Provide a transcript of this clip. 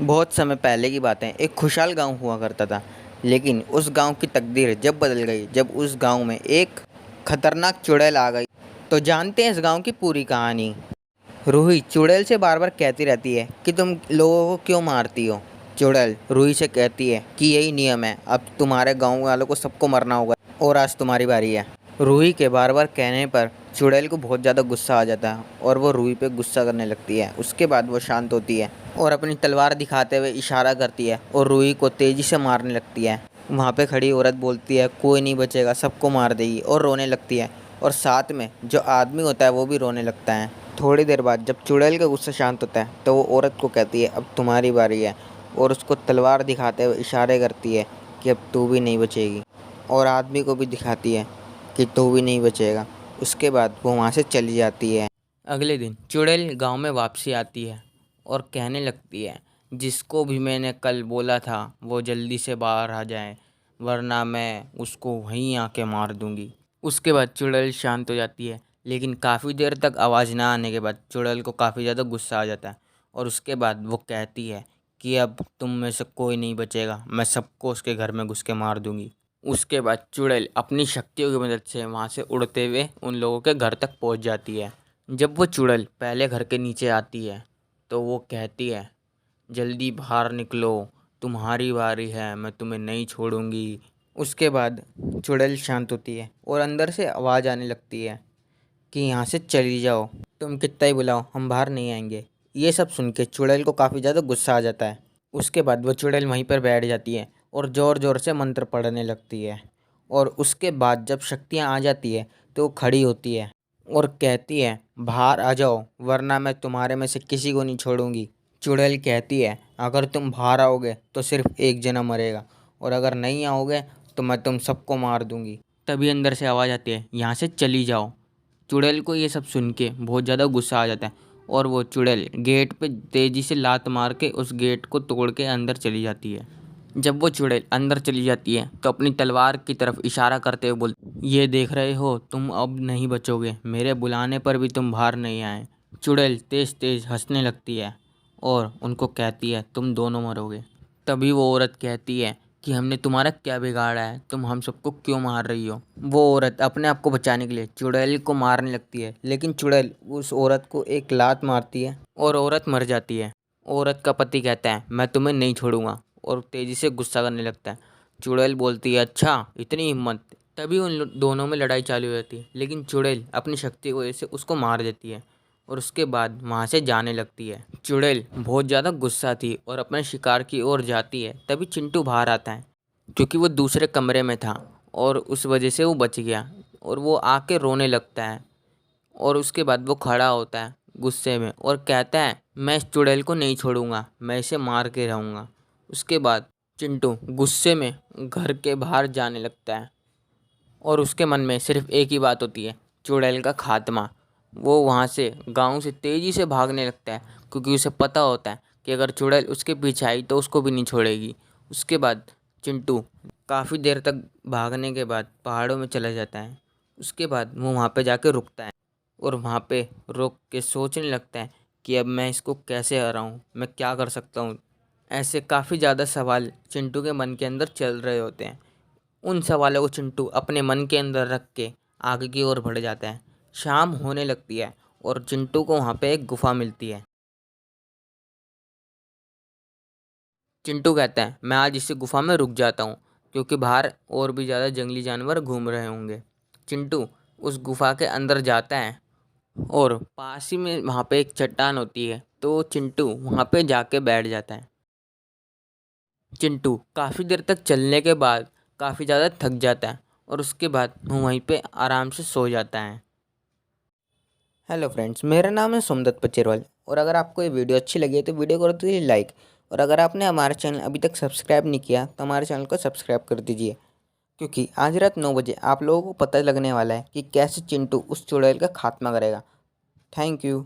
बहुत समय पहले की बात है। एक खुशहाल गांव हुआ करता था। लेकिन उस गांव की तकदीर जब बदल गई, जब उस गांव में एक खतरनाक चुड़ैल आ गई। तो जानते हैं इस गांव की पूरी कहानी। रूही चुड़ैल से बार बार कहती रहती है कि तुम लोगों को क्यों मारती हो। चुड़ैल रूही से कहती है कि यही नियम है, अब तुम्हारे गांव वालों को सबको मरना होगा और आज तुम्हारी बारी है। रूही के बार बार कहने पर चुड़ैल को बहुत ज़्यादा गुस्सा आ जाता है और वो रूही पे गुस्सा करने लगती है। उसके बाद वो शांत होती है और अपनी तलवार दिखाते हुए इशारा करती है और रूही को तेज़ी से मारने लगती है। वहाँ पे खड़ी औरत बोलती है कोई नहीं बचेगा, सबको मार देगी, और रोने लगती है। और साथ में जो आदमी होता है वो भी रोने लगता है। थोड़ी देर बाद जब चुड़ैल का गुस्सा शांत होता है तो वो औरत को कहती है अब तुम्हारी बारी है, और उसको तलवार दिखाते हुए इशारे करती है कि अब तू भी नहीं बचेगी, और आदमी को भी दिखाती है कि तू भी नहीं बचेगा। उसके बाद वो वहाँ से चली जाती है। अगले दिन चुड़ैल गांव में वापसी आती है और कहने लगती है जिसको भी मैंने कल बोला था वो जल्दी से बाहर आ जाए, वरना मैं उसको वहीं आके मार दूंगी। उसके बाद चुड़ैल शांत हो जाती है, लेकिन काफ़ी देर तक आवाज़ ना आने के बाद चुड़ैल को काफ़ी ज़्यादा गुस्सा आ जाता है। और उसके बाद वो कहती है कि अब तुम में से कोई नहीं बचेगा, मैं सबको उसके घर में घुस के मार दूंगी। उसके बाद चुड़ैल अपनी शक्तियों की मदद से वहाँ से उड़ते हुए उन लोगों के घर तक पहुँच जाती है। जब वो चुड़ैल पहले घर के नीचे आती है तो वो कहती है जल्दी बाहर निकलो, तुम्हारी बारी है, मैं तुम्हें नहीं छोड़ूंगी। उसके बाद चुड़ैल शांत होती है और अंदर से आवाज़ आने लगती है कि यहाँ से चली जाओ, तुम कितना ही बुलाओ हम बाहर नहीं आएंगे। ये सब सुन के चुड़ैल को काफ़ी ज़्यादा गुस्सा आ जाता है। उसके बाद वो चुड़ैल वहीं पर बैठ जाती है और ज़ोर ज़ोर से मंत्र पढ़ने लगती है। और उसके बाद जब शक्तियाँ आ जाती है तो वो खड़ी होती है और कहती है बाहर आ जाओ, वरना मैं तुम्हारे में से किसी को नहीं छोड़ूंगी। चुड़ैल कहती है अगर तुम बाहर आओगे तो सिर्फ एक जना मरेगा, और अगर नहीं आओगे तो मैं तुम सबको मार दूंगी। तभी अंदर से आवाज़ आती है यहाँ से चली जाओ। चुड़ैल को ये सब सुन के बहुत ज़्यादा गुस्सा आ जाता है और वो चुड़ैल गेट पे तेज़ी से लात मार के उस गेट को तोड़ के अंदर चली जाती है। जब वो चुड़ैल अंदर चली जाती है तो अपनी तलवार की तरफ इशारा करते हुए बोलती ये देख रहे हो, तुम अब नहीं बचोगे, मेरे बुलाने पर भी तुम बाहर नहीं आए। चुड़ैल तेज़ तेज़ हंसने लगती है और उनको कहती है तुम दोनों मरोगे। तभी वो औरत कहती है कि हमने तुम्हारा क्या बिगाड़ा है, तुम हम सबको क्यों मार रही हो। वो औरत अपने आप को बचाने के लिए चुड़ैल को मारने लगती है, लेकिन चुड़ैल उस औरत को एक लात मारती है और औरत मर जाती है। औरत का पति कहता है मैं तुम्हें नहीं छोड़ूंगा, और तेज़ी से गुस्सा करने लगता है। चुड़ैल बोलती है अच्छा इतनी हिम्मत। तभी उन दोनों में लड़ाई चालू हो जाती है, लेकिन चुड़ैल अपनी शक्ति की वजह से उसको मार देती है और उसके बाद वहाँ से जाने लगती है। चुड़ैल बहुत ज़्यादा गुस्सा थी और अपने शिकार की ओर जाती है। तभी चिंटू बाहर आता है क्योंकि वो दूसरे कमरे में था और उस वजह से वो बच गया, और वो आके रोने लगता है। और उसके बाद वो खड़ा होता है गुस्से में और कहता है मैं इस चुड़ैल को नहीं छोड़ूंगा, मैं इसे मार के रहूँगा। उसके बाद चिंटू गुस्से में घर के बाहर जाने लगता है और उसके मन में सिर्फ एक ही बात होती है, चुड़ैल का खात्मा। वो वहाँ से गांव से तेज़ी से भागने लगता है क्योंकि उसे पता होता है कि अगर चुड़ैल उसके पीछे आई तो उसको भी नहीं छोड़ेगी। उसके बाद चिंटू काफ़ी देर तक भागने के बाद पहाड़ों में चला जाता है। उसके बाद वो वहाँ पे जाके रुकता है और वहाँ पे रुक के सोचने लगता है कि अब मैं इसको कैसे हराऊँ, मैं क्या कर सकता हूँ। ऐसे काफ़ी ज़्यादा सवाल चिंटू के मन के अंदर चल रहे होते हैं। उन सवालों को चिंटू अपने मन के अंदर रख के आगे की ओर बढ़ जाता है। शाम होने लगती है और चिंटू को वहाँ पे एक गुफा मिलती है। चिंटू कहता है मैं आज इसी गुफा में रुक जाता हूँ क्योंकि बाहर और भी ज़्यादा जंगली जानवर घूम रहे होंगे। चिंटू उस गुफा के अंदर जाता है और पास ही में वहाँ पे एक चट्टान होती है, तो चिंटू वहाँ पे जाके बैठ जाता है। चिंटू काफ़ी देर तक चलने के बाद काफ़ी ज़्यादा थक जाता है और उसके बाद वो वहीं पे आराम से सो जाता है। हेलो फ्रेंड्स, मेरा नाम है सोमदत्त पचेरवाल, और अगर आपको ये वीडियो अच्छी लगी है तो वीडियो को कर दीजिए लाइक, और अगर आपने हमारा चैनल अभी तक सब्सक्राइब नहीं किया तो हमारे चैनल को सब्सक्राइब कर दीजिए, क्योंकि आज रात 9 बजे आप लोगों को पता लगने वाला है कि कैसे चिंटू उस चुड़ैल का खात्मा करेगा। Thank you.